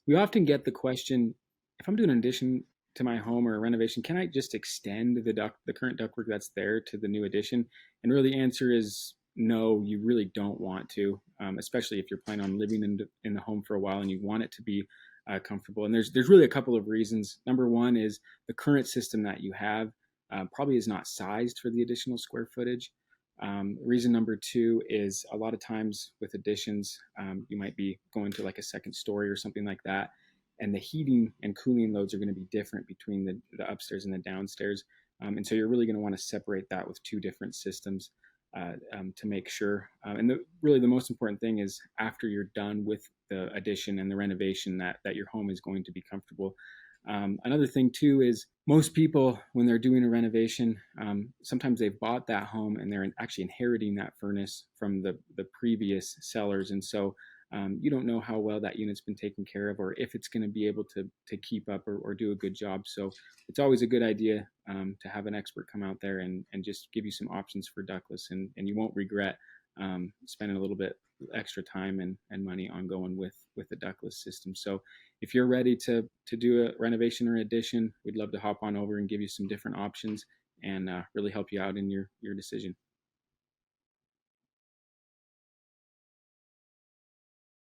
We often get the question, if I'm doing an addition to my home or a renovation, can I just extend the current ductwork that's there to the new addition? And really, the answer is no. You really don't want to, especially if you're planning on living in the home for a while and you want it to be comfortable. And there's really a couple of reasons. Number one is the current system that you have probably is not sized for the additional square footage. Reason number two is a lot of times with additions, you might be going to like a second story or something like that, and the heating and cooling loads are going to be different between the upstairs and the downstairs. And so you're really going to want to separate that with two different systems to make sure. And really the most important thing is after you're done with the addition and the renovation that your home is going to be comfortable. Another thing too is most people, when they're doing a renovation, sometimes they've bought that home and they're actually inheriting that furnace from the previous sellers, and so you don't know how well that unit's been taken care of or if it's going to be able to keep up or do a good job. So it's always a good idea to have an expert come out there and just give you some options for ductless, and you won't regret spending a little bit extra time and money on going with the ductless system. So if you're ready to do a renovation or addition, we'd love to hop on over and give you some different options and really help you out in your decision.